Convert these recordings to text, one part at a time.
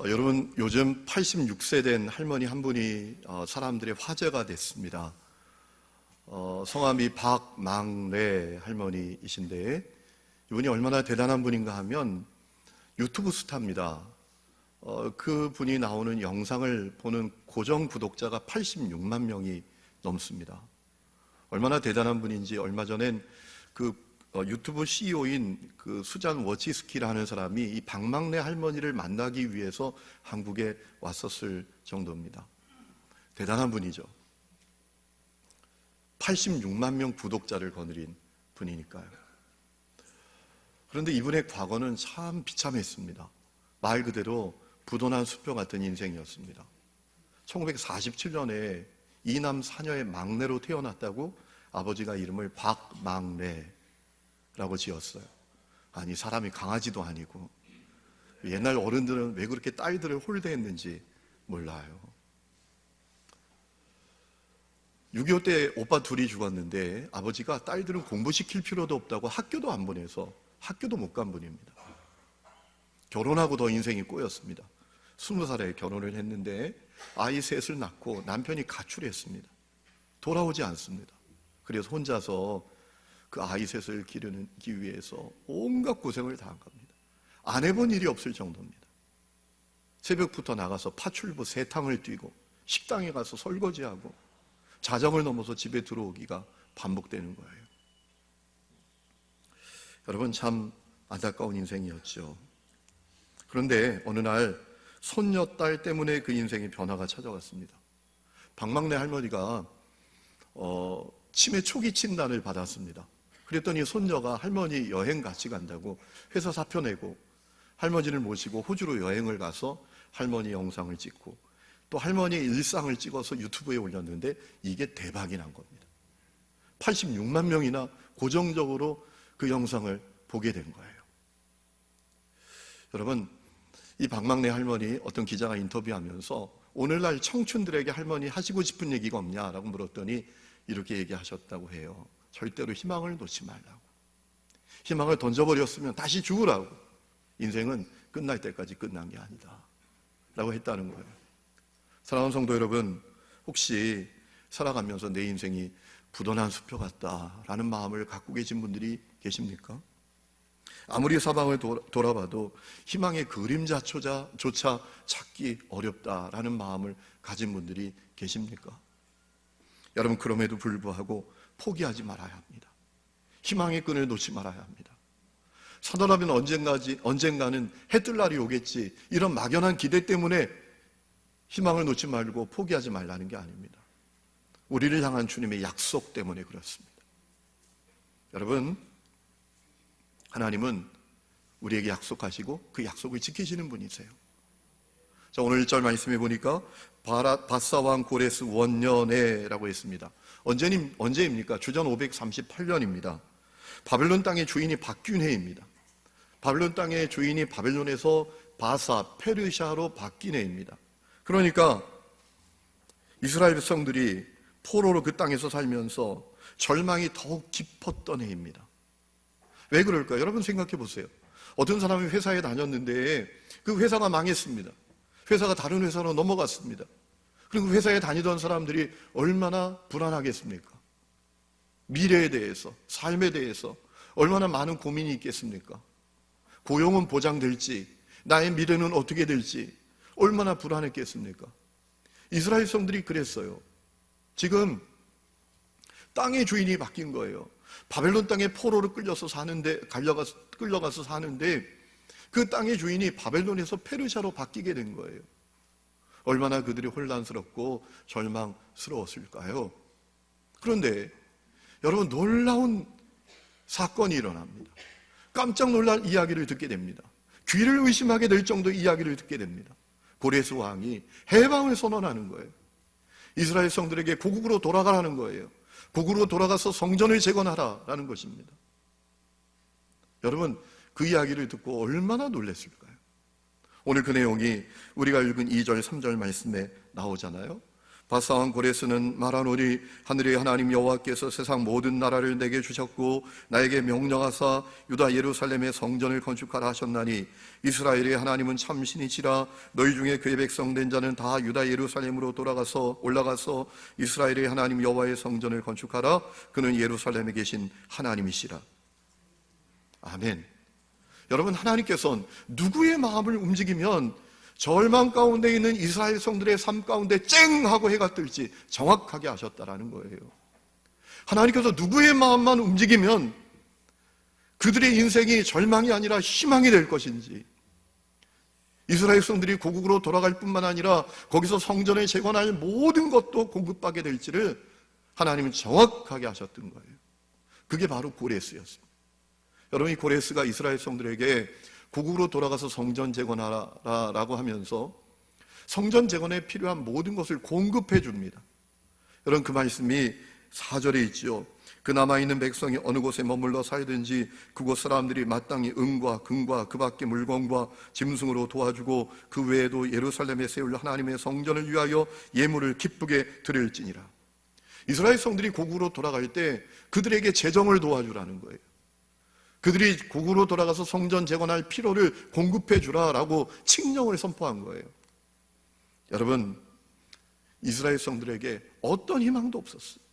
여러분, 요즘 86세 된 할머니 한 분이 사람들의 화제가 됐습니다. 성함이 박망래 할머니이신데, 이분이 얼마나 대단한 분인가 하면 유튜브 스타입니다. 그 분이 나오는 영상을 보는 고정 구독자가 86만 명이 넘습니다. 얼마나 대단한 분인지 얼마 전엔 그 유튜브 CEO인 그 수잔 워치스키라는 사람이 이 박망래 할머니를 만나기 위해서 한국에 왔었을 정도입니다. 대단한 분이죠. 86만 명 구독자를 거느린 분이니까요. 그런데 이분의 과거는 참 비참했습니다. 말 그대로 부도난 수표 같은 인생이었습니다. 1947년에 이남 사녀의 막내로 태어났다고 아버지가 이름을 박망래라고 지었어요. 아니, 사람이 강아지도 아니고. 옛날 어른들은 왜 그렇게 딸들을 홀대했는지 몰라요. 6.25 때 오빠 둘이 죽었는데 아버지가 딸들은 공부시킬 필요도 없다고 학교도 안 보내서 학교도 못 간 분입니다. 결혼하고 더 인생이 꼬였습니다. 20살에 결혼을 했는데 아이 셋을 낳고 남편이 가출했습니다. 돌아오지 않습니다. 그래서 혼자서 그 아이 셋을 기르기 위해서 온갖 고생을 당한 겁니다. 안 해본 일이 없을 정도입니다. 새벽부터 나가서 파출부 세탕을 뛰고 식당에 가서 설거지하고 자정을 넘어서 집에 들어오기가 반복되는 거예요. 여러분, 참 안타까운 인생이었죠. 그런데 어느 날 손녀딸 때문에 그 인생의 변화가 찾아왔습니다. 박막내 할머니가 치매 초기 진단을 받았습니다. 그랬더니 손녀가 할머니 여행 같이 간다고 회사 사표 내고 할머니를 모시고 호주로 여행을 가서 할머니 영상을 찍고 또 할머니의 일상을 찍어서 유튜브에 올렸는데 이게 대박이 난 겁니다. 86만 명이나 고정적으로 그 영상을 보게 된 거예요. 여러분, 이 박막내 할머니 어떤 기자가 인터뷰하면서 오늘날 청춘들에게 할머니 하시고 싶은 얘기가 없냐라고 물었더니 이렇게 얘기하셨다고 해요. 절대로 희망을 놓지 말라고. 희망을 던져버렸으면 다시 죽으라고. 인생은 끝날 때까지 끝난 게 아니다 라고 했다는 거예요. 사랑하는 성도 여러분, 혹시 살아가면서 내 인생이 부도난 수표 같다라는 마음을 갖고 계신 분들이 계십니까? 아무리 사방을 돌아봐도 희망의 그림자조차 찾기 어렵다라는 마음을 가진 분들이 계십니까? 여러분, 그럼에도 불구하고 포기하지 말아야 합니다. 희망의 끈을 놓지 말아야 합니다. 살아나면 언젠가는 해 뜰 날이 오겠지, 이런 막연한 기대 때문에 희망을 놓지 말고 포기하지 말라는 게 아닙니다. 우리를 향한 주님의 약속 때문에 그렇습니다. 여러분, 하나님은 우리에게 약속하시고 그 약속을 지키시는 분이세요. 자, 오늘 1절 말씀해 보니까 바사왕 고레스 원년에라고 했습니다. 언제입니까? 주전 538년입니다. 바벨론 땅의 주인이 바뀐 해입니다. 바벨론 땅의 주인이 바벨론에서 바사, 페르시아로 바뀐 해입니다. 그러니까 이스라엘 백성들이 포로로 그 땅에서 살면서 절망이 더욱 깊었던 해입니다. 왜 그럴까요? 여러분 생각해 보세요. 어떤 사람이 회사에 다녔는데 그 회사가 망했습니다. 회사가 다른 회사로 넘어갔습니다. 그리고 회사에 다니던 사람들이 얼마나 불안하겠습니까? 미래에 대해서, 삶에 대해서 얼마나 많은 고민이 있겠습니까? 고용은 보장될지, 나의 미래는 어떻게 될지 얼마나 불안했겠습니까? 이스라엘 백성들이 그랬어요. 지금 땅의 주인이 바뀐 거예요. 바벨론 땅에 포로로 끌려가서 사는데 그 땅의 주인이 바벨론에서 페르시아로 바뀌게 된 거예요. 얼마나 그들이 혼란스럽고 절망스러웠을까요? 그런데 여러분, 놀라운 사건이 일어납니다. 깜짝 놀랄 이야기를 듣게 됩니다. 귀를 의심하게 될 정도의 이야기를 듣게 됩니다. 고레스 왕이 해방을 선언하는 거예요. 이스라엘 성들에게 고국으로 돌아가라는 거예요. 고국으로 돌아가서 성전을 재건하라라는 것입니다. 여러분, 그 이야기를 듣고 얼마나 놀랐을까요? 오늘 그 내용이 우리가 읽은 2절, 3절 말씀에 나오잖아요. 바사왕 고레스는 말하노니 하늘의 하나님 여호와께서 세상 모든 나라를 내게 주셨고 나에게 명령하사 유다 예루살렘의 성전을 건축하라 하셨나니 이스라엘의 하나님은 참신이시라. 너희 중에 그의 백성 된 자는 다 유다 예루살렘으로 올라가서 이스라엘의 하나님 여호와의 성전을 건축하라. 그는 예루살렘에 계신 하나님이시라. 아멘. 여러분, 하나님께서는 누구의 마음을 움직이면 절망 가운데 있는 이스라엘 성들의 삶 가운데 쨍 하고 해가 뜰지 정확하게 아셨다라는 거예요. 하나님께서 누구의 마음만 움직이면 그들의 인생이 절망이 아니라 희망이 될 것인지, 이스라엘 성들이 고국으로 돌아갈 뿐만 아니라 거기서 성전에 재건할 모든 것도 공급받게 될지를 하나님은 정확하게 아셨던 거예요. 그게 바로 고레스였습니다. 여러분, 이 고레스가 이스라엘 성들에게 고국으로 돌아가서 성전 재건하라라고 하면서 성전 재건에 필요한 모든 것을 공급해 줍니다. 여러분, 그 말씀이 4절에 있죠. 그 남아있는 백성이 어느 곳에 머물러 살든지 그곳 사람들이 마땅히 은과 금과 그 밖의 물건과 짐승으로 도와주고 그 외에도 예루살렘에 세울 하나님의 성전을 위하여 예물을 기쁘게 드릴지니라. 이스라엘 성들이 고국으로 돌아갈 때 그들에게 재정을 도와주라는 거예요. 그들이 고국으로 돌아가서 성전 재건할 필요를 공급해 주라라고 칙령을 선포한 거예요. 여러분, 이스라엘 성들에게 어떤 희망도 없었어요.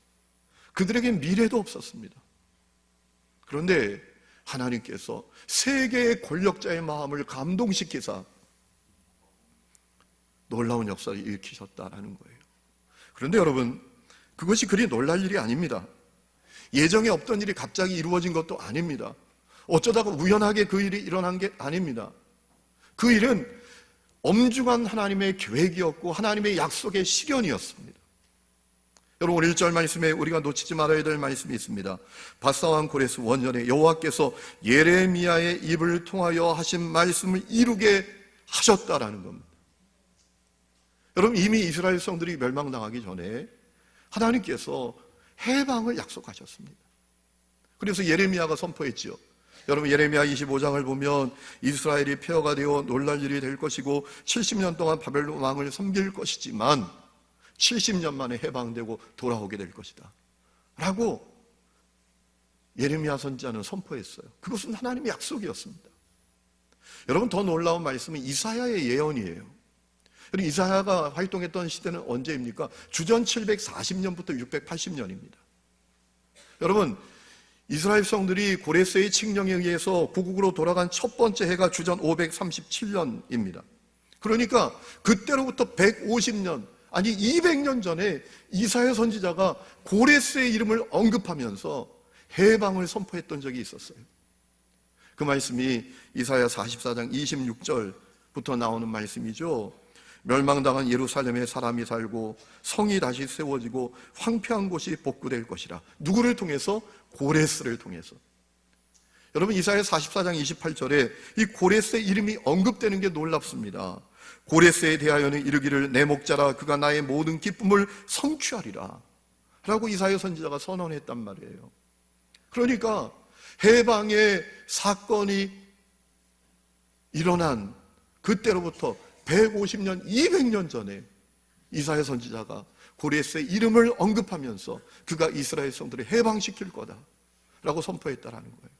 그들에게 미래도 없었습니다. 그런데 하나님께서 세계의 권력자의 마음을 감동시키사 놀라운 역사를 일으키셨다라는 거예요. 그런데 여러분, 그것이 그리 놀랄 일이 아닙니다. 예정에 없던 일이 갑자기 이루어진 것도 아닙니다. 어쩌다가 우연하게 그 일이 일어난 게 아닙니다. 그 일은 엄중한 하나님의 계획이었고 하나님의 약속의 실현이었습니다. 여러분, 오늘 1절 말씀에 우리가 놓치지 말아야 될 말씀이 있습니다. 바사왕 고레스 원년에 여호와께서 예레미야의 입을 통하여 하신 말씀을 이루게 하셨다라는 겁니다. 여러분, 이미 이스라엘 성들이 멸망당하기 전에 하나님께서 해방을 약속하셨습니다. 그래서 예레미야가 선포했지요. 여러분, 예레미야 25장을 보면 이스라엘이 폐허가 되어 놀랄 일이 될 것이고 70년 동안 바벨론 왕을 섬길 것이지만 70년 만에 해방되고 돌아오게 될 것이다 라고 예레미야 선지자는 선포했어요. 그것은 하나님의 약속이었습니다. 여러분, 더 놀라운 말씀은 이사야의 예언이에요. 이사야가 활동했던 시대는 언제입니까? 주전 740년부터 680년입니다. 여러분, 이스라엘 성들이 고레스의 칙령에 의해서 고국으로 돌아간 첫 번째 해가 주전 537년입니다. 그러니까 그때로부터 150년, 아니 200년 전에 이사야 선지자가 고레스의 이름을 언급하면서 해방을 선포했던 적이 있었어요. 그 말씀이 이사야 44장 26절부터 나오는 말씀이죠. 멸망당한 예루살렘에 사람이 살고 성이 다시 세워지고 황폐한 곳이 복구될 것이라. 누구를 통해서? 고레스를 통해서. 여러분, 이사야 44장 28절에 이 고레스의 이름이 언급되는 게 놀랍습니다. 고레스에 대하여는 이르기를 내 목자라 그가 나의 모든 기쁨을 성취하리라 라고 이사야 선지자가 선언했단 말이에요. 그러니까 해방의 사건이 일어난 그때로부터 150년, 200년 전에 이사야 선지자가 고레스의 이름을 언급하면서 그가 이스라엘 성들을 해방시킬 거다라고 선포했다라는 거예요.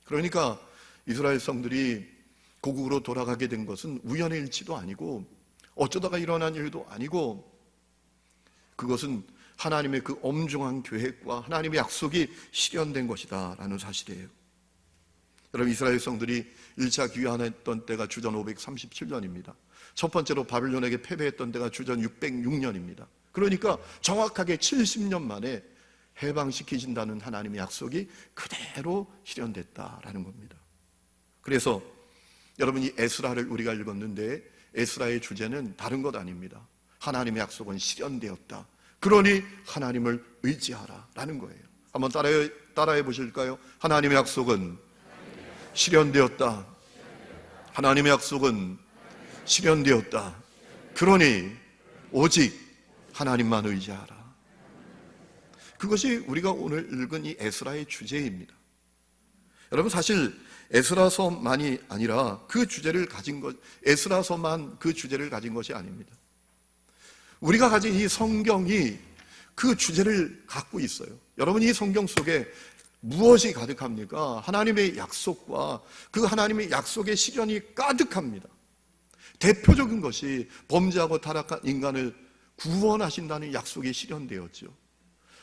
그러니까 이스라엘 성들이 고국으로 돌아가게 된 것은 우연의 일치도 아니고 어쩌다가 일어난 일도 아니고 그것은 하나님의 그 엄중한 계획과 하나님의 약속이 실현된 것이다라는 사실이에요. 여러분, 이스라엘 성들이 1차 귀환했던 때가 주전 537년입니다. 첫 번째로 바벨론에게 패배했던 때가 주전 606년입니다. 그러니까 정확하게 70년 만에 해방시키신다는 하나님의 약속이 그대로 실현됐다라는 겁니다. 그래서 여러분, 이 에스라를 우리가 읽었는데 에스라의 주제는 다른 것 아닙니다. 하나님의 약속은 실현되었다. 그러니 하나님을 의지하라 라는 거예요. 한번 따라해 보실까요? 하나님의 약속은 실현되었다. 하나님의 약속은 실현되었다. 그러니 오직 하나님만 의지하라. 그것이 우리가 오늘 읽은 이 에스라의 주제입니다. 여러분, 사실 에스라서만이 아니라 그 주제를 가진 것, 에스라서만 그 주제를 가진 것이 아닙니다. 우리가 가진 이 성경이 그 주제를 갖고 있어요. 여러분, 이 성경 속에 무엇이 가득합니까? 하나님의 약속과 그 하나님의 약속의 실현이 가득합니다. 대표적인 것이 범죄하고 타락한 인간을 구원하신다는 약속이 실현되었죠.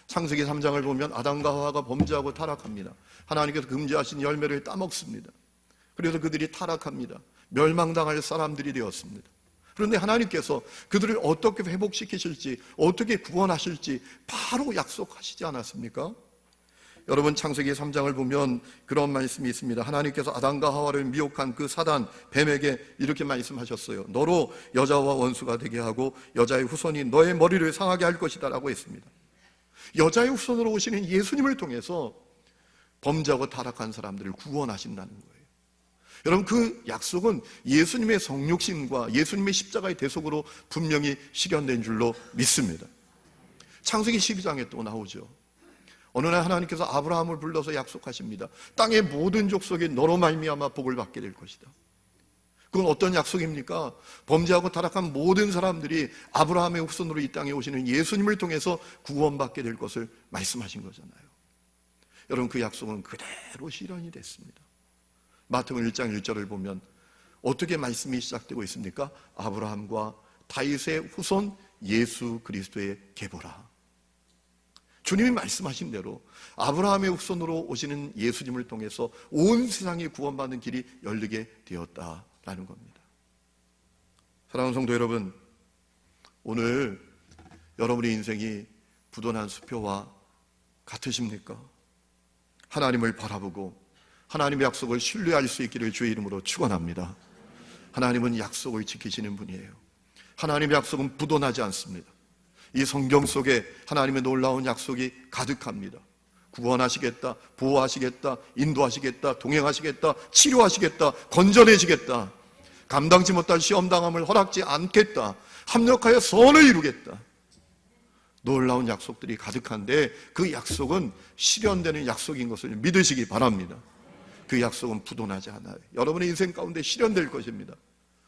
창세기 3장을 보면 아담과 하와가 범죄하고 타락합니다. 하나님께서 금지하신 열매를 따먹습니다. 그래서 그들이 타락합니다. 멸망당할 사람들이 되었습니다. 그런데 하나님께서 그들을 어떻게 회복시키실지, 어떻게 구원하실지 바로 약속하시지 않았습니까? 여러분, 창세기 3장을 보면 그런 말씀이 있습니다. 하나님께서 아담과 하와를 미혹한 그 사단 뱀에게 이렇게 말씀하셨어요. 너로 여자와 원수가 되게 하고 여자의 후손이 너의 머리를 상하게 할 것이다 라고 했습니다. 여자의 후손으로 오시는 예수님을 통해서 범죄하고 타락한 사람들을 구원하신다는 거예요. 여러분, 그 약속은 예수님의 성육신과 예수님의 십자가의 대속으로 분명히 실현된 줄로 믿습니다. 창세기 12장에 또 나오죠. 어느 날 하나님께서 아브라함을 불러서 약속하십니다. 땅의 모든 족속이 너로 말미암아 복을 받게 될 것이다. 그건 어떤 약속입니까? 범죄하고 타락한 모든 사람들이 아브라함의 후손으로 이 땅에 오시는 예수님을 통해서 구원받게 될 것을 말씀하신 거잖아요. 여러분, 그 약속은 그대로 실현이 됐습니다. 마태복음 1장 1절을 보면 어떻게 말씀이 시작되고 있습니까? 아브라함과 다윗의 후손 예수 그리스도의 계보라. 주님이 말씀하신 대로 아브라함의 후손으로 오시는 예수님을 통해서 온 세상이 구원받는 길이 열리게 되었다라는 겁니다. 사랑하는 성도 여러분, 오늘 여러분의 인생이 부도난 수표와 같으십니까? 하나님을 바라보고 하나님의 약속을 신뢰할 수 있기를 주의 이름으로 축원합니다. 하나님은 약속을 지키시는 분이에요. 하나님의 약속은 부도나지 않습니다. 이 성경 속에 하나님의 놀라운 약속이 가득합니다. 구원하시겠다, 보호하시겠다, 인도하시겠다, 동행하시겠다, 치료하시겠다, 건져내시겠다, 감당치 못할 시험당함을 허락지 않겠다, 합력하여 선을 이루겠다. 놀라운 약속들이 가득한데 그 약속은 실현되는 약속인 것을 믿으시기 바랍니다. 그 약속은 부도나지 않아요. 여러분의 인생 가운데 실현될 것입니다.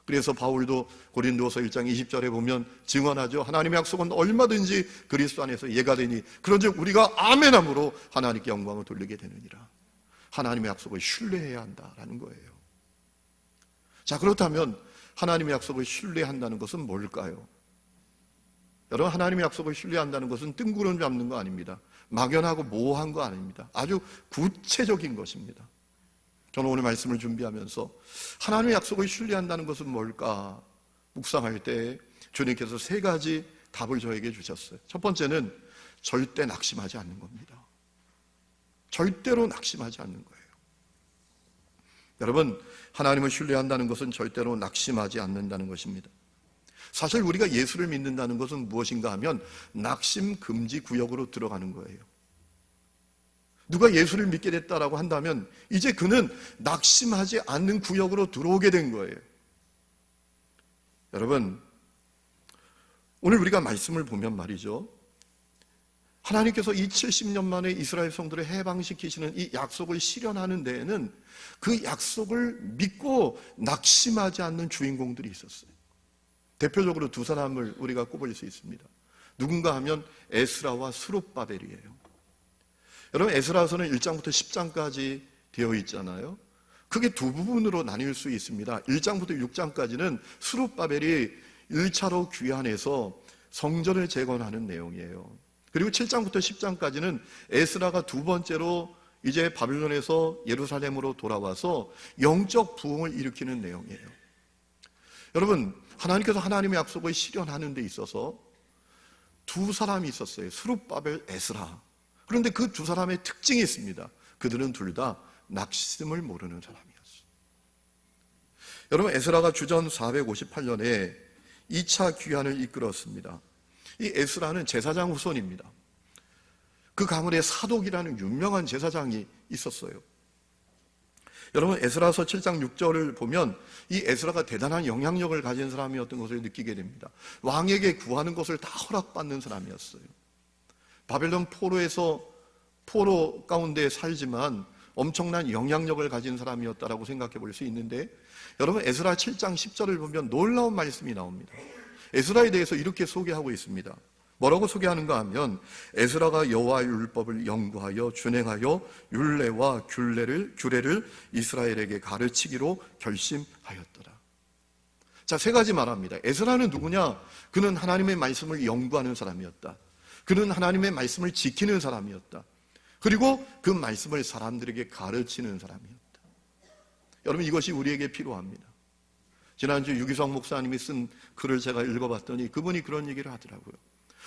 그래서 바울도 고린도서 1장 20절에 보면 증언하죠. 하나님의 약속은 얼마든지 그리스도 안에서 예가 되니 그런즉 우리가 아멘함으로 하나님께 영광을 돌리게 되느니라. 하나님의 약속을 신뢰해야 한다라는 거예요. 자, 그렇다면 하나님의 약속을 신뢰한다는 것은 뭘까요? 여러분, 하나님의 약속을 신뢰한다는 것은 뜬구름 잡는 거 아닙니다. 막연하고 모호한 거 아닙니다. 아주 구체적인 것입니다. 저는 오늘 말씀을 준비하면서 하나님의 약속을 신뢰한다는 것은 뭘까 묵상할 때 주님께서 세 가지 답을 저에게 주셨어요. 첫 번째는 절대 낙심하지 않는 겁니다. 절대로 낙심하지 않는 거예요. 여러분, 하나님을 신뢰한다는 것은 절대로 낙심하지 않는다는 것입니다. 사실 우리가 예수를 믿는다는 것은 무엇인가 하면 낙심 금지 구역으로 들어가는 거예요. 누가 예수를 믿게 됐다라고 한다면 이제 그는 낙심하지 않는 구역으로 들어오게 된 거예요. 여러분, 오늘 우리가 말씀을 보면 말이죠, 하나님께서 이 70년 만에 이스라엘 성도를 해방시키시는 이 약속을 실현하는 데에는 그 약속을 믿고 낙심하지 않는 주인공들이 있었어요. 대표적으로 두 사람을 우리가 꼽을 수 있습니다. 누군가 하면 에스라와 스룹바벨이에요. 여러분, 에스라서는 1장부터 10장까지 되어 있잖아요. 그게 두 부분으로 나뉠 수 있습니다. 1장부터 6장까지는 스룹바벨이 1차로 귀환해서 성전을 재건하는 내용이에요. 그리고 7장부터 10장까지는 에스라가 두 번째로 이제 바빌론에서 예루살렘으로 돌아와서 영적 부흥을 일으키는 내용이에요. 여러분, 하나님께서 하나님의 약속을 실현하는 데 있어서 두 사람이 있었어요. 스룹바벨, 에스라. 그런데 그 두 사람의 특징이 있습니다. 그들은 둘 다 낙심을 모르는 사람이었어요. 여러분, 에스라가 주전 458년에 2차 귀환을 이끌었습니다. 이 에스라는 제사장 후손입니다. 그 가문에 사독이라는 유명한 제사장이 있었어요. 여러분, 에스라서 7장 6절을 보면 이 에스라가 대단한 영향력을 가진 사람이었던 것을 느끼게 됩니다. 왕에게 구하는 것을 다 허락받는 사람이었어요. 바벨론 포로 가운데 살지만 엄청난 영향력을 가진 사람이었다라고 생각해 볼 수 있는데, 여러분, 에스라 7장 10절을 보면 놀라운 말씀이 나옵니다. 에스라에 대해서 이렇게 소개하고 있습니다. 뭐라고 소개하는가 하면 에스라가 여호와의 율법을 연구하여 준행하여 율례와 규례를 이스라엘에게 가르치기로 결심하였더라. 자, 세 가지 말합니다. 에스라는 누구냐? 그는 하나님의 말씀을 연구하는 사람이었다. 그는 하나님의 말씀을 지키는 사람이었다. 그리고 그 말씀을 사람들에게 가르치는 사람이었다. 여러분, 이것이 우리에게 필요합니다. 지난주 유기성 목사님이 쓴 글을 제가 읽어봤더니 그분이 그런 얘기를 하더라고요.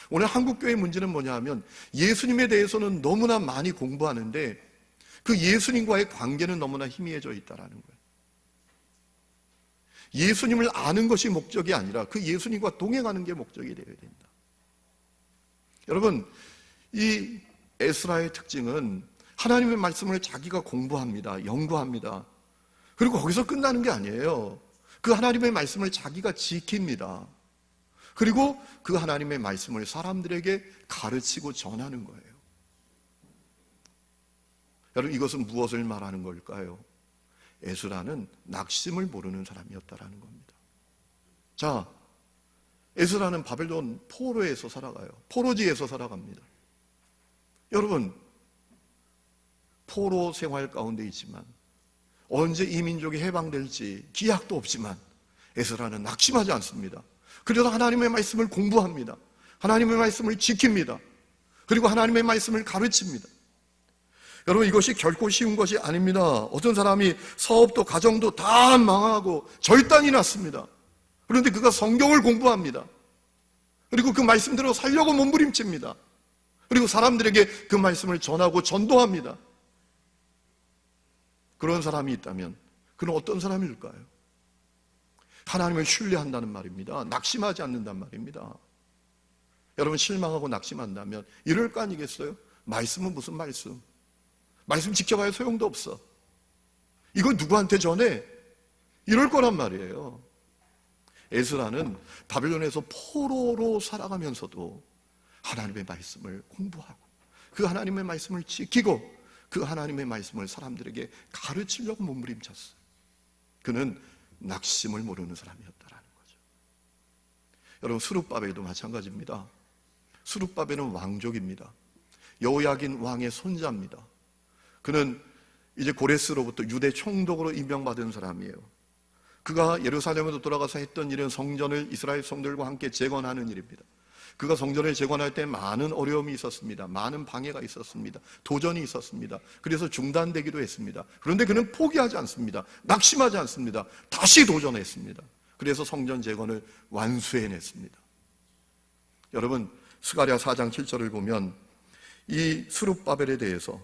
오늘 한국교회 문제는 뭐냐 하면 예수님에 대해서는 너무나 많이 공부하는데 그 예수님과의 관계는 너무나 희미해져 있다는 거예요. 예수님을 아는 것이 목적이 아니라 그 예수님과 동행하는 게 목적이 되어야 된다. 여러분, 이 에스라의 특징은 하나님의 말씀을 자기가 공부합니다. 연구합니다. 그리고 거기서 끝나는 게 아니에요. 그 하나님의 말씀을 자기가 지킵니다. 그리고 그 하나님의 말씀을 사람들에게 가르치고 전하는 거예요. 여러분, 이것은 무엇을 말하는 걸까요? 에스라는 낙심을 모르는 사람이었다라는 겁니다. 자, 에스라는 바벨론 포로에서 살아가요. 포로지에서 살아갑니다. 여러분, 포로 생활 가운데 있지만 언제 이 민족이 해방될지 기약도 없지만 에스라는 낙심하지 않습니다. 그래서 하나님의 말씀을 공부합니다. 하나님의 말씀을 지킵니다. 그리고 하나님의 말씀을 가르칩니다. 여러분, 이것이 결코 쉬운 것이 아닙니다. 어떤 사람이 사업도 가정도 다 망하고 절단이 났습니다. 그런데 그가 성경을 공부합니다. 그리고 그 말씀대로 살려고 몸부림칩니다. 그리고 사람들에게 그 말씀을 전하고 전도합니다. 그런 사람이 있다면 그는 어떤 사람일까요? 하나님을 신뢰한다는 말입니다. 낙심하지 않는단 말입니다. 여러분, 실망하고 낙심한다면 이럴 거 아니겠어요? 말씀은 무슨 말씀? 말씀 지켜봐야 소용도 없어. 이건 누구한테 전해? 이럴 거란 말이에요. 에스라는 바벨론에서 포로로 살아가면서도 하나님의 말씀을 공부하고 그 하나님의 말씀을 지키고 그 하나님의 말씀을 사람들에게 가르치려고 몸부림쳤어요. 그는 낙심을 모르는 사람이었다라는 거죠. 여러분, 스룹바벨도 마찬가지입니다. 스룹바벨은 왕족입니다. 여호야긴 왕의 손자입니다. 그는 이제 고레스로부터 유대 총독으로 임명받은 사람이에요. 그가 예루살렘으로 돌아가서 했던 일은 성전을 이스라엘 성들과 함께 재건하는 일입니다. 그가 성전을 재건할 때 많은 어려움이 있었습니다. 많은 방해가 있었습니다. 도전이 있었습니다. 그래서 중단되기도 했습니다. 그런데 그는 포기하지 않습니다. 낙심하지 않습니다. 다시 도전했습니다. 그래서 성전 재건을 완수해냈습니다. 여러분, 스가랴 4장 7절을 보면 이 스룹바벨에 대해서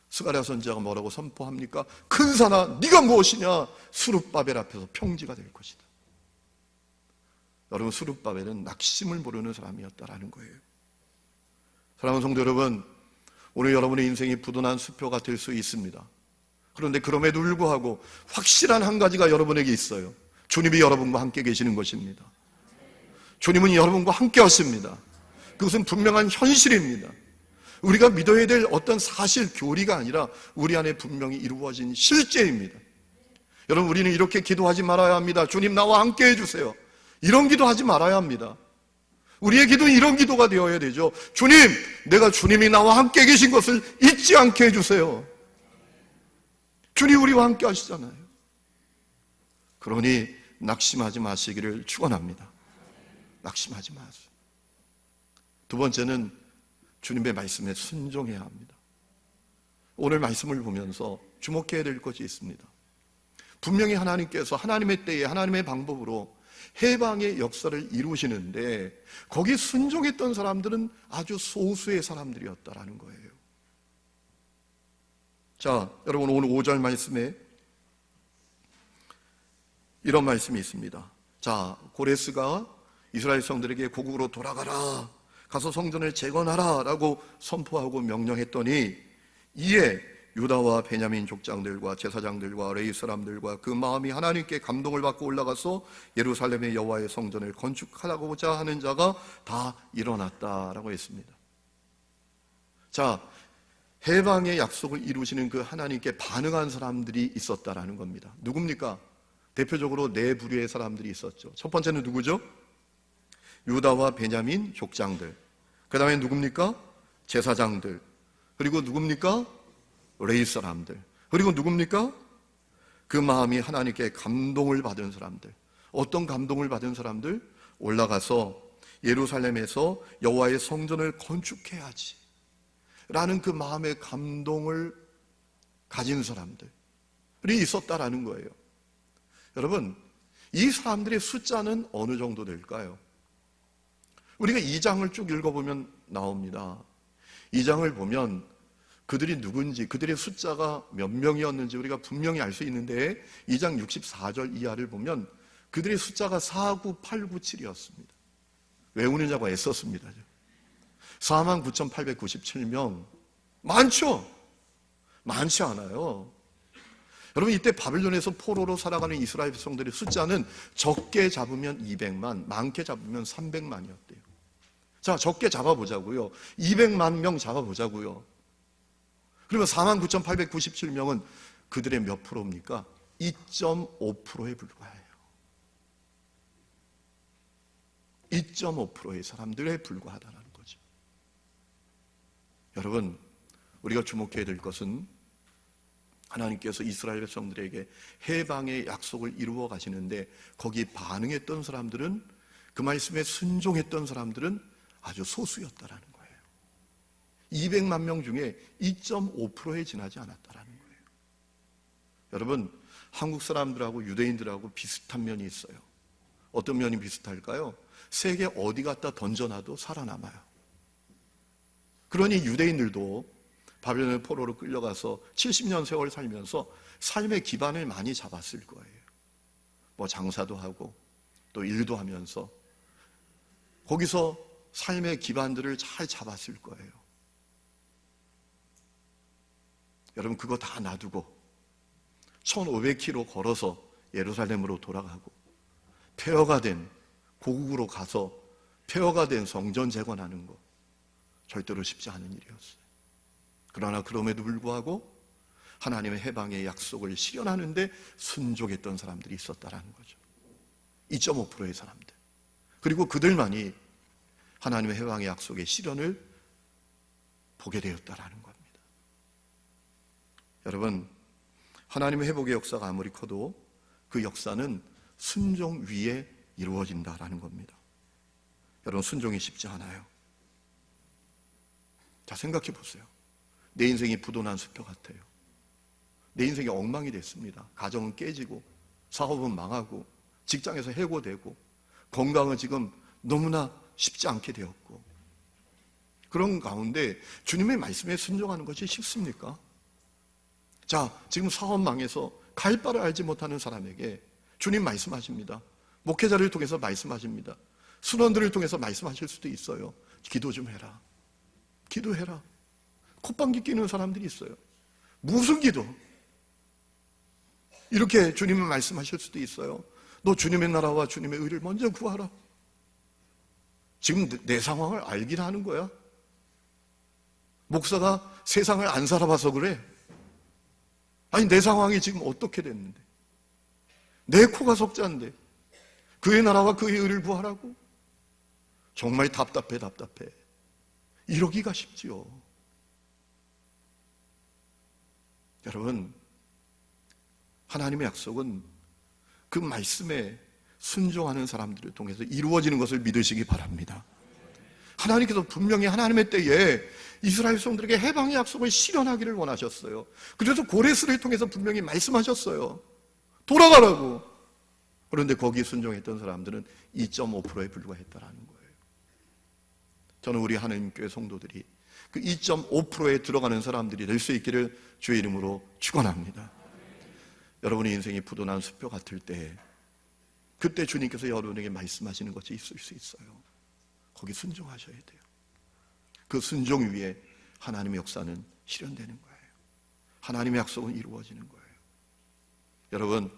스가랴 선지자가 뭐라고 선포합니까? 큰 산아, 네가 무엇이냐? 스룹바벨 앞에서 평지가 될 것이다. 여러분, 스룹바벨은 낙심을 모르는 사람이었다라는 거예요. 사랑하는 성도 여러분, 오늘 여러분의 인생이 부도난 수표가 될 수 있습니다. 그런데 그럼에도 불구하고 확실한 한 가지가 여러분에게 있어요. 주님이 여러분과 함께 계시는 것입니다. 주님은 여러분과 함께 하십니다. 그것은 분명한 현실입니다. 우리가 믿어야 될 어떤 사실 교리가 아니라 우리 안에 분명히 이루어진 실제입니다. 여러분, 우리는 이렇게 기도하지 말아야 합니다. 주님, 나와 함께 해주세요. 이런 기도하지 말아야 합니다. 우리의 기도는 이런 기도가 되어야 되죠. 주님, 내가 주님이 나와 함께 계신 것을 잊지 않게 해주세요. 주님 우리와 함께 하시잖아요. 그러니 낙심하지 마시기를 축원합니다. 낙심하지 마세요. 두 번째는 주님의 말씀에 순종해야 합니다. 오늘 말씀을 보면서 주목해야 될 것이 있습니다. 분명히 하나님께서 하나님의 때에 하나님의 방법으로 해방의 역사를 이루시는데 거기 순종했던 사람들은 아주 소수의 사람들이었다라는 거예요. 자, 여러분, 오늘 5절 말씀에 이런 말씀이 있습니다. 자, 고레스가 이스라엘 성들에게 고국으로 돌아가라, 가서 성전을 재건하라 라고 선포하고 명령했더니 이에 유다와 베냐민 족장들과 제사장들과 레위 사람들과 그 마음이 하나님께 감동을 받고 올라가서 예루살렘의 여호와의 성전을 건축하고자 하는 자가 다 일어났다라고 했습니다. 자, 해방의 약속을 이루시는 그 하나님께 반응한 사람들이 있었다라는 겁니다. 누굽니까? 대표적으로 네 부류의 사람들이 있었죠. 첫 번째는 누구죠? 유다와 베냐민 족장들, 그 다음에 누굽니까? 제사장들, 그리고 누굽니까? 레위 사람들, 그리고 누굽니까? 그 마음이 하나님께 감동을 받은 사람들. 어떤 감동을 받은 사람들? 올라가서 예루살렘에서 여호와의 성전을 건축해야지 라는 그 마음의 감동을 가진 사람들이 있었다라는 거예요. 여러분, 이 사람들의 숫자는 어느 정도 될까요? 우리가 2장을 쭉 읽어보면 나옵니다. 2장을 보면 그들이 누군지, 그들의 숫자가 몇 명이었는지 우리가 분명히 알 수 있는데 2장 64절 이하를 보면 그들의 숫자가 49897이었습니다. 외우느냐고 애썼습니다. 49,897명. 많죠? 많지 않아요. 여러분, 이때 바벨론에서 포로로 살아가는 이스라엘 백성들의 숫자는 적게 잡으면 200만, 많게 잡으면 300만이었대요. 자, 적게 잡아보자고요. 200만 명 잡아보자고요. 그러면 49,897명은 그들의 몇 프로입니까? 2.5%에 불과해요. 2.5%의 사람들에 불과하다는 거죠. 여러분, 우리가 주목해야 될 것은 하나님께서 이스라엘 백성들에게 해방의 약속을 이루어 가시는데 거기에 반응했던 사람들은, 그 말씀에 순종했던 사람들은 아주 소수였다라는 거예요. 200만 명 중에 2.5%에 지나지 않았다라는 거예요. 여러분, 한국 사람들하고 유대인들하고 비슷한 면이 있어요. 어떤 면이 비슷할까요? 세계 어디 갖다 던져놔도 살아남아요. 그러니 유대인들도 바벨론의 포로로 끌려가서 70년 세월 살면서 삶의 기반을 많이 잡았을 거예요. 뭐 장사도 하고 또 일도 하면서 거기서 삶의 기반들을 잘 잡았을 거예요. 여러분, 그거 다 놔두고 1500km 걸어서 예루살렘으로 돌아가고 폐허가 된 고국으로 가서 폐허가 된 성전 재건하는 거 절대로 쉽지 않은 일이었어요. 그러나 그럼에도 불구하고 하나님의 해방의 약속을 실현하는데 순종했던 사람들이 있었다라는 거죠. 2.5%의 사람들. 그리고 그들만이 하나님의 해방의 약속의 실현을 보게 되었다라는 겁니다. 여러분, 하나님의 회복의 역사가 아무리 커도 그 역사는 순종 위에 이루어진다라는 겁니다. 여러분, 순종이 쉽지 않아요. 자, 생각해 보세요. 내 인생이 부도난 숲표 같아요. 내 인생이 엉망이 됐습니다. 가정은 깨지고 사업은 망하고 직장에서 해고되고 건강은 지금 너무나 쉽지 않게 되었고, 그런 가운데 주님의 말씀에 순종하는 것이 쉽습니까? 자, 지금 사업 망해서 갈 바를 알지 못하는 사람에게 주님 말씀하십니다. 목회자를 통해서 말씀하십니다. 순원들을 통해서 말씀하실 수도 있어요. 기도 좀 해라. 기도해라. 콧방귀 끼는 사람들이 있어요. 무슨 기도? 이렇게 주님은 말씀하실 수도 있어요. 너 주님의 나라와 주님의 의를 먼저 구하라. 지금 내 상황을 알긴 하는 거야. 목사가 세상을 안 살아봐서 그래. 아니, 내 상황이 지금 어떻게 됐는데, 내 코가 석자인데 그의 나라와 그의 의를 구하라고? 정말 답답해. 이러기가 쉽지요. 여러분, 하나님의 약속은 그 말씀에 순종하는 사람들을 통해서 이루어지는 것을 믿으시기 바랍니다. 하나님께서 분명히 하나님의 때에 이스라엘 백성들에게 해방의 약속을 실현하기를 원하셨어요. 그래서 고레스를 통해서 분명히 말씀하셨어요. 돌아가라고. 그런데 거기에 순종했던 사람들은 2.5%에 불과했다라는 거예요. 저는 우리 하나님교회 성도들이 그 2.5%에 들어가는 사람들이 될 수 있기를 주의 이름으로 축원합니다. 여러분의 인생이 부도난 숲표 같을 때, 그때 주님께서 여러분에게 말씀하시는 것이 있을 수 있어요. 거기 순종하셔야 돼요. 그 순종 위에 하나님의 역사는 실현되는 거예요. 하나님의 약속은 이루어지는 거예요. 여러분,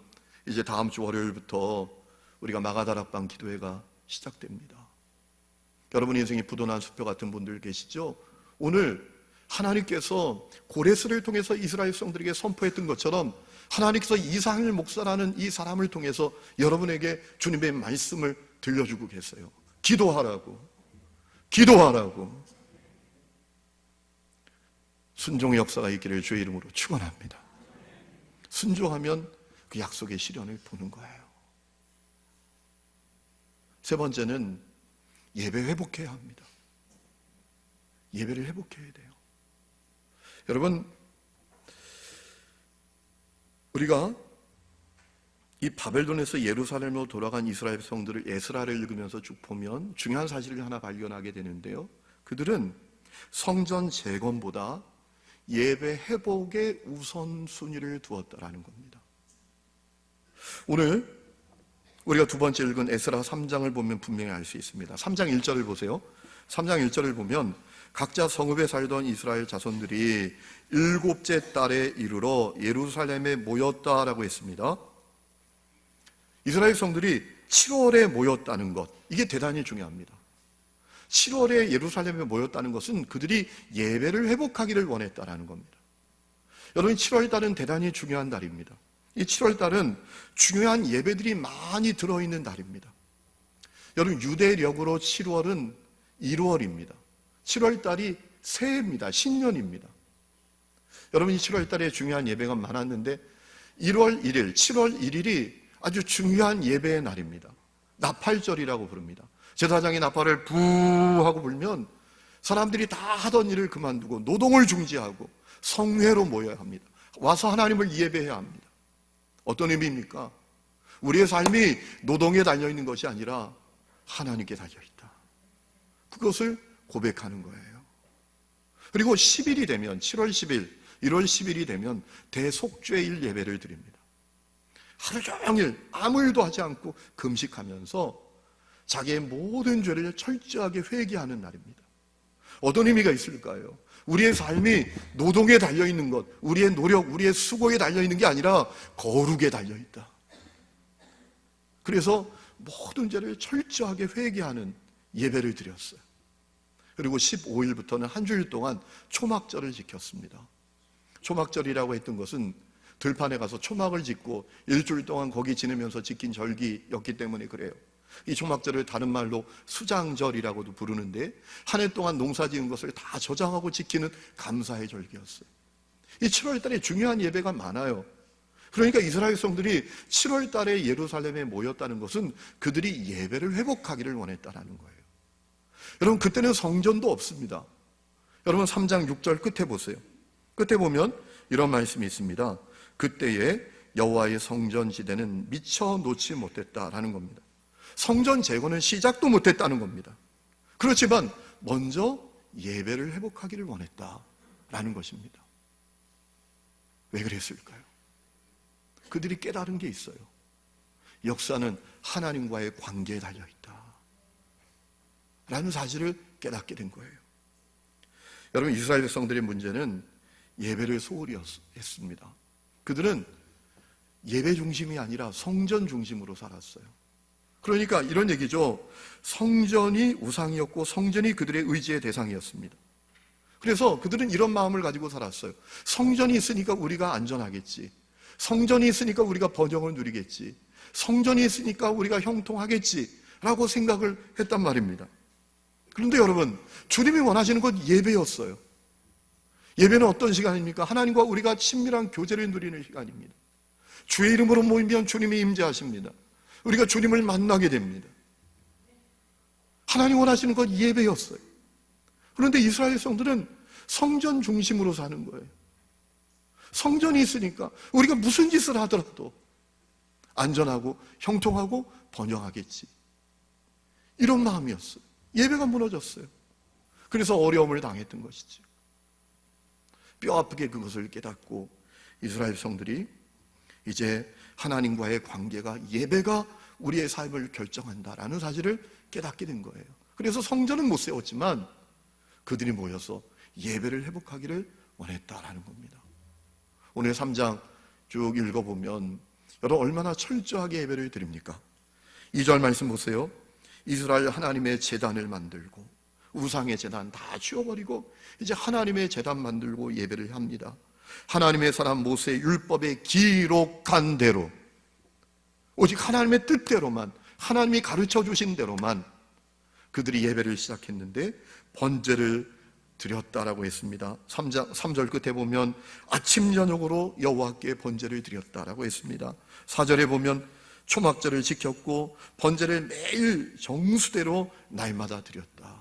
이제 다음 주 월요일부터 우리가 마가다락방 기도회가 시작됩니다. 여러분의 인생이 부도난 숲표 같은 분들 계시죠? 오늘 하나님께서 고레스를 통해서 이스라엘 백성들에게 선포했던 것처럼 하나님께서 이상일 목사라는 이 사람을 통해서 여러분에게 주님의 말씀을 들려주고 계세요. 기도하라고. 순종의 역사가 있기를 주의 이름으로 축원합니다. 순종하면 그 약속의 실현을 보는 거예요. 세 번째는 예배 회복해야 합니다. 예배를 회복해야 돼요. 여러분, 우리가 이 바벨론에서 예루살렘으로 돌아간 이스라엘 백성들을 에스라를 읽으면서 쭉 보면 중요한 사실을 하나 발견하게 되는데요. 그들은 성전 재건보다 예배 회복에 우선순위를 두었다라는 겁니다. 오늘 우리가 두 번째 읽은 에스라 3장을 보면 분명히 알 수 있습니다. 3장 1절을 보세요. 3장 1절을 보면 각자 성읍에 살던 이스라엘 자손들이 7째 달에 이르러 예루살렘에 모였다라고 했습니다. 이스라엘 성들이 7월에 모였다는 것, 이게 대단히 중요합니다. 7월에 예루살렘에 모였다는 것은 그들이 예배를 회복하기를 원했다라는 겁니다. 여러분, 7월 달은 대단히 중요한 달입니다. 이 7월 달은 중요한 예배들이 많이 들어있는 달입니다. 여러분, 유대력으로 7월은 1월입니다. 7월 달이 새해입니다. 신년입니다. 여러분, 이 7월 달에 중요한 예배가 많았는데 1월 1일, 7월 1일이 아주 중요한 예배의 날입니다. 나팔절이라고 부릅니다. 제사장이 나팔을 부 하고 불면 사람들이 다 하던 일을 그만두고 노동을 중지하고 성회로 모여야 합니다. 와서 하나님을 예배해야 합니다. 어떤 의미입니까? 우리의 삶이 노동에 달려있는 것이 아니라 하나님께 달려있다. 그것을 고백하는 거예요. 그리고 10일이 되면 7월 10일, 1월 10일이 되면 대속죄일 예배를 드립니다. 하루 종일 아무 일도 하지 않고 금식하면서 자기의 모든 죄를 철저하게 회개하는 날입니다. 어떤 의미가 있을까요? 우리의 삶이 노동에 달려있는 것, 우리의 노력, 우리의 수고에 달려있는 게 아니라 거룩에 달려있다. 그래서 모든 죄를 철저하게 회개하는 예배를 드렸어요. 그리고 15일부터는 한 주일 동안 초막절을 지켰습니다. 초막절이라고 했던 것은 들판에 가서 초막을 짓고 일주일 동안 거기 지내면서 지킨 절기였기 때문에 그래요. 이 초막절을 다른 말로 수장절이라고도 부르는데 한 해 동안 농사 지은 것을 다 저장하고 지키는 감사의 절기였어요. 이 7월 달에 중요한 예배가 많아요. 그러니까 이스라엘 백성들이 7월 달에 예루살렘에 모였다는 것은 그들이 예배를 회복하기를 원했다는 거예요. 여러분, 그때는 성전도 없습니다. 여러분, 3장 6절 끝에 보세요. 끝에 보면 이런 말씀이 있습니다. 그때에 여호와의 성전 지대는 미처 놓지 못했다라는 겁니다. 성전 재건은 시작도 못했다는 겁니다. 그렇지만 먼저 예배를 회복하기를 원했다라는 것입니다. 왜 그랬을까요? 그들이 깨달은 게 있어요. 역사는 하나님과의 관계에 달려있다 라는 사실을 깨닫게 된 거예요. 여러분, 이스라엘 백성들의 문제는 예배를 소홀히 했습니다. 그들은 예배 중심이 아니라 성전 중심으로 살았어요. 그러니까 이런 얘기죠. 성전이 우상이었고 성전이 그들의 의지의 대상이었습니다. 그래서 그들은 이런 마음을 가지고 살았어요. 성전이 있으니까 우리가 안전하겠지. 성전이 있으니까 우리가 번영을 누리겠지. 성전이 있으니까 우리가 형통하겠지 라고 생각을 했단 말입니다. 그런데 여러분, 주님이 원하시는 건 예배였어요. 예배는 어떤 시간입니까? 하나님과 우리가 친밀한 교제를 누리는 시간입니다. 주의 이름으로 모이면 주님이 임재하십니다. 우리가 주님을 만나게 됩니다. 하나님 원하시는 건 예배였어요. 그런데 이스라엘 백성들은 성전 중심으로 사는 거예요. 성전이 있으니까 우리가 무슨 짓을 하더라도 안전하고 형통하고 번영하겠지. 이런 마음이었어요. 예배가 무너졌어요. 그래서 어려움을 당했던 것이죠. 뼈아프게 그것을 깨닫고 이스라엘 백성들이 이제 하나님과의 관계가, 예배가 우리의 삶을 결정한다라는 사실을 깨닫게 된 거예요. 그래서 성전은 못 세웠지만 그들이 모여서 예배를 회복하기를 원했다라는 겁니다. 오늘 3장 쭉 읽어보면 여러분 얼마나 철저하게 예배를 드립니까? 2절 말씀 보세요. 이스라엘 하나님의 제단을 만들고 우상의 제단 다 치워버리고 이제 하나님의 제단 만들고 예배를 합니다. 하나님의 사람 모세의 율법에 기록한 대로, 오직 하나님의 뜻대로만, 하나님이 가르쳐 주신 대로만 그들이 예배를 시작했는데 번제를 드렸다라고 했습니다. 3절 끝에 보면 아침 저녁으로 여호와께 번제를 드렸다라고 했습니다. 4절에 보면 초막절을 지켰고 번제를 매일 정수대로 날마다 드렸다.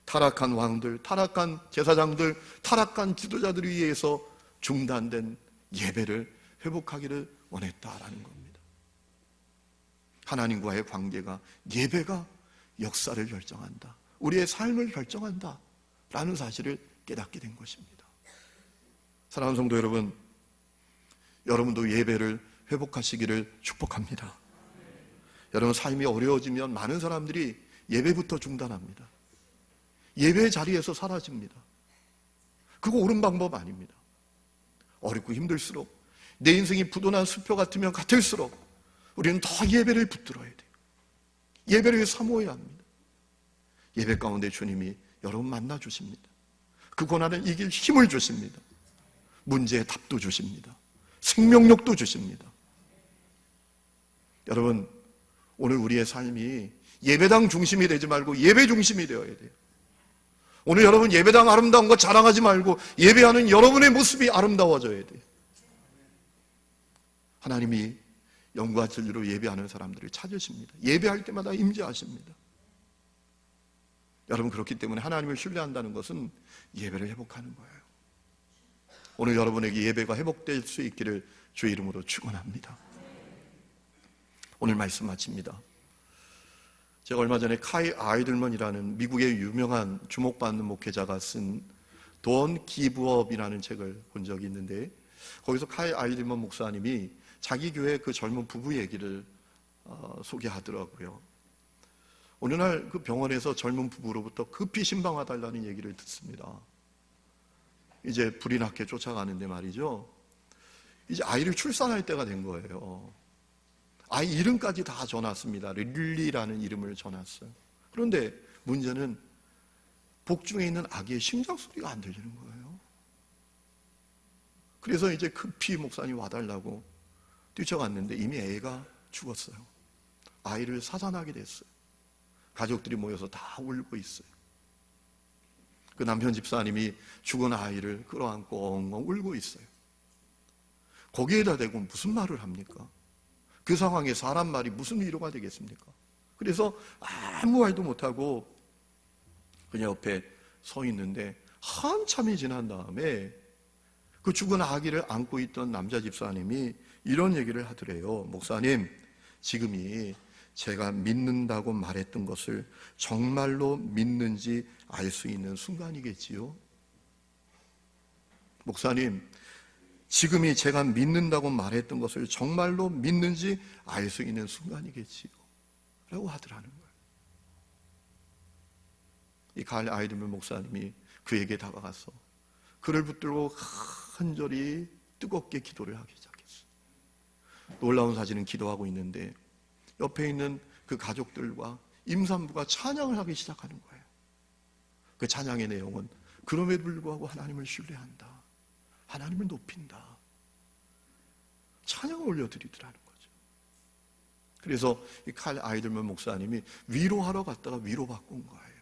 타락한 왕들, 타락한 제사장들, 타락한 지도자들에 의해서 중단된 예배를 회복하기를 원했다라는 겁니다. 하나님과의 관계가, 예배가 역사를 결정한다, 우리의 삶을 결정한다 라는 사실을 깨닫게 된 것입니다. 사랑하는 성도 여러분, 여러분도 예배를 회복하시기를 축복합니다. 여러분 삶이 어려워지면 많은 사람들이 예배부터 중단합니다. 예배의 자리에서 사라집니다. 그거 옳은 방법 아닙니다. 어렵고 힘들수록, 내 인생이 부도난 수표 같으면 같을수록 우리는 더 예배를 붙들어야 돼요. 예배를 사모해야 합니다. 예배 가운데 주님이 여러분 만나 주십니다. 그 고난을 이길 힘을 주십니다. 문제의 답도 주십니다. 생명력도 주십니다. 여러분, 오늘 우리의 삶이 예배당 중심이 되지 말고 예배 중심이 되어야 돼요. 오늘 여러분 예배당 아름다운 거 자랑하지 말고 예배하는 여러분의 모습이 아름다워져야 돼요. 하나님이 영과 진리로 예배하는 사람들을 찾으십니다. 예배할 때마다 임재하십니다. 여러분, 그렇기 때문에 하나님을 신뢰한다는 것은 예배를 회복하는 거예요. 오늘 여러분에게 예배가 회복될 수 있기를 주의 이름으로 축원합니다. 오늘 말씀 마칩니다. 제가 얼마 전에 카이 아이들먼이라는 미국의 유명한 주목받는 목회자가 쓴 Don't Give Up이라는 책을 본 적이 있는데, 거기서 카이 아이들먼 목사님이 자기 교회 그 젊은 부부 얘기를 소개하더라고요. 어느 날 그 병원에서 젊은 부부로부터 급히 신방와달라는 얘기를 듣습니다. 이제 불이 나게 쫓아가는데 말이죠, 이제 아이를 출산할 때가 된 거예요. 아이 이름까지 다 전했습니다. 릴리라는 이름을 전했어요. 그런데 문제는 복중에 있는 아기의 심장 소리가 안 들리는 거예요. 그래서 이제 급히 목사님 와달라고 뛰쳐갔는데 이미 애가 죽었어요. 아이를 사산하게 됐어요. 가족들이 모여서 다 울고 있어요. 그 남편 집사님이 죽은 아이를 끌어안고 엉엉 울고 있어요. 거기에다 대고 무슨 말을 합니까? 그 상황에 사람 말이 무슨 위로가 되겠습니까? 그래서 아무 말도 못하고 그냥 옆에 서 있는데 한참이 지난 다음에 그 죽은 아기를 안고 있던 남자 집사님이 이런 얘기를 하더래요. 목사님, 지금이 제가 믿는다고 말했던 것을 정말로 믿는지 알 수 있는 순간이겠지요? 목사님, 지금이 제가 믿는다고 말했던 것을 정말로 믿는지 알 수 있는 순간이겠지요? 라고 하더라는 거예요. 이 칼 아이들먼 목사님이 그에게 다가가서 그를 붙들고 간절히 뜨겁게 기도를 하기 시작했어요. 놀라운 사실은 기도하고 있는데 옆에 있는 그 가족들과 임산부가 찬양을 하기 시작하는 거예요. 그 찬양의 내용은 그럼에도 불구하고 하나님을 신뢰한다, 하나님을 높인다, 찬양을 올려드리더라는 거죠. 그래서 이 칼 아이들먼 목사님이 위로하러 갔다가 위로받고 온 거예요.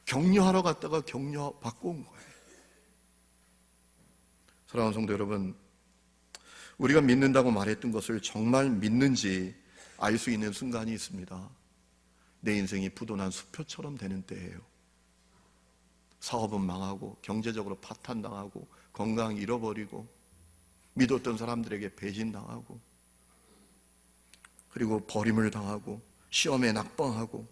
격려하러 갔다가 격려받고 온 거예요. 사랑하는 성도 여러분, 우리가 믿는다고 말했던 것을 정말 믿는지 알 수 있는 순간이 있습니다. 내 인생이 부도난 수표처럼 되는 때예요. 사업은 망하고 경제적으로 파탄당하고 건강 잃어버리고 믿었던 사람들에게 배신당하고 그리고 버림을 당하고 시험에 낙방하고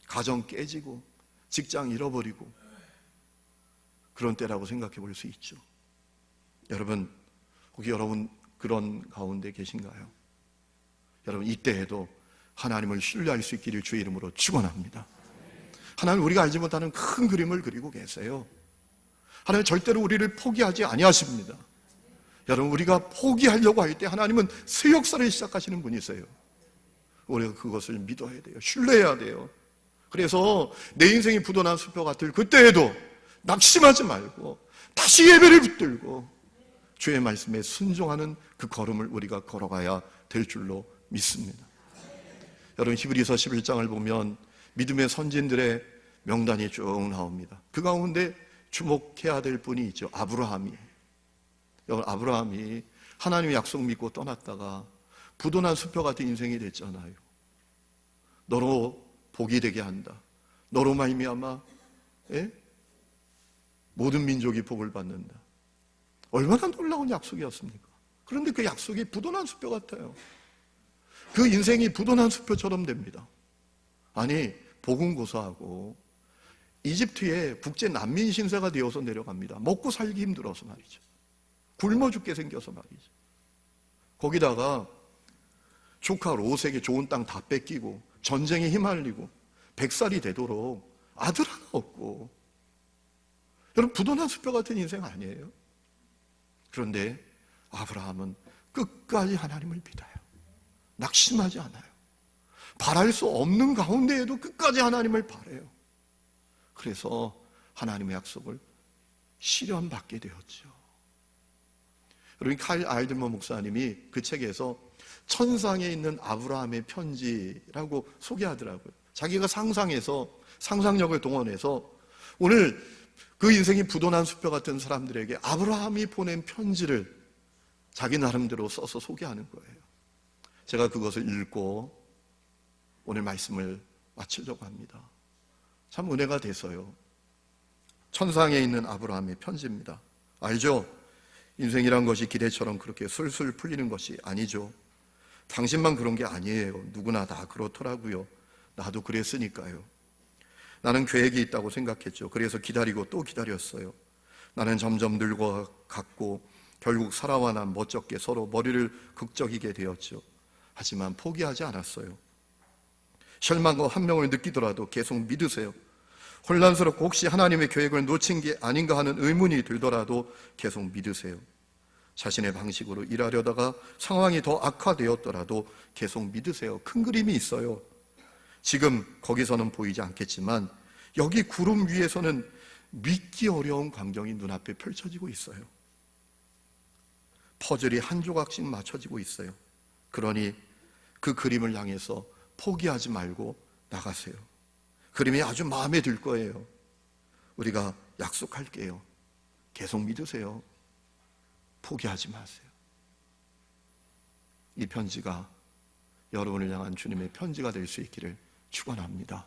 가정 깨지고 직장 잃어버리고 그런 때라고 생각해 볼 수 있죠. 여러분, 혹시 여러분 그런 가운데 계신가요? 여러분, 이때에도 하나님을 신뢰할 수 있기를 주의 이름으로 축원합니다. 하나님, 우리가 알지 못하는 큰 그림을 그리고 계세요. 하나님 절대로 우리를 포기하지 아니하십니다. 여러분, 우리가 포기하려고 할 때 하나님은 새 역사를 시작하시는 분이세요. 우리가 그것을 믿어야 돼요. 신뢰해야 돼요. 그래서 내 인생이 부도난 수표 같을 그때에도 낙심하지 말고 다시 예배를 붙들고 주의 말씀에 순종하는 그 걸음을 우리가 걸어가야 될 줄로 믿습니다. 여러분, 히브리서 11장을 보면 믿음의 선진들의 명단이 쭉 나옵니다. 그 가운데 주목해야 될 분이 있죠. 아브라함이. 아브라함이 하나님의 약속 믿고 떠났다가 부도난 수표 같은 인생이 됐잖아요. 너로 복이 되게 한다. 너로 말미암아 모든 민족이 복을 받는다. 얼마나 놀라운 약속이었습니까? 그런데 그 약속이 부도난 수표 같아요. 그 인생이 부도난 수표처럼 됩니다. 아니, 복음 고사하고 이집트에 국제 난민 신세가 되어서 내려갑니다. 먹고 살기 힘들어서 말이죠. 굶어 죽게 생겨서 말이죠. 거기다가 조카 롯에게 좋은 땅 다 뺏기고 전쟁에 휘말리고 100살이 되도록 아들 하나 없고, 여러분 부도난 수표 같은 인생 아니에요? 그런데 아브라함은 끝까지 하나님을 믿어요. 낙심하지 않아요. 바랄 수 없는 가운데에도 끝까지 하나님을 바라요. 그래서 하나님의 약속을 실현받게 되었죠. 여러분, 칼 알드먼 목사님이 그 책에서 천상에 있는 아브라함의 편지라고 소개하더라고요. 자기가 상상해서 상상력을 동원해서 오늘 그 인생이 부도난 수표 같은 사람들에게 아브라함이 보낸 편지를 자기 나름대로 써서 소개하는 거예요. 제가 그것을 읽고 오늘 말씀을 마치려고 합니다. 참 은혜가 돼서요. 천상에 있는 아브라함의 편지입니다. 알죠? 인생이란 것이 기대처럼 그렇게 술술 풀리는 것이 아니죠. 당신만 그런 게 아니에요. 누구나 다 그렇더라고요. 나도 그랬으니까요. 나는 계획이 있다고 생각했죠. 그래서 기다리고 또 기다렸어요. 나는 점점 늙어갔고 결국 살아와 난 멋쩍게 서로 머리를 극적이게 되었죠. 하지만 포기하지 않았어요. 실망과 환명을 느끼더라도 계속 믿으세요. 혼란스럽고 혹시 하나님의 계획을 놓친 게 아닌가 하는 의문이 들더라도 계속 믿으세요. 자신의 방식으로 일하려다가 상황이 더 악화되었더라도 계속 믿으세요. 큰 그림이 있어요. 지금 거기서는 보이지 않겠지만 여기 구름 위에서는 믿기 어려운 광경이 눈앞에 펼쳐지고 있어요. 퍼즐이 한 조각씩 맞춰지고 있어요. 그러니 그 그림을 향해서 포기하지 말고 나가세요. 그림이 아주 마음에 들 거예요. 우리가 약속할게요. 계속 믿으세요. 포기하지 마세요. 이 편지가 여러분을 향한 주님의 편지가 될 수 있기를 축원합니다.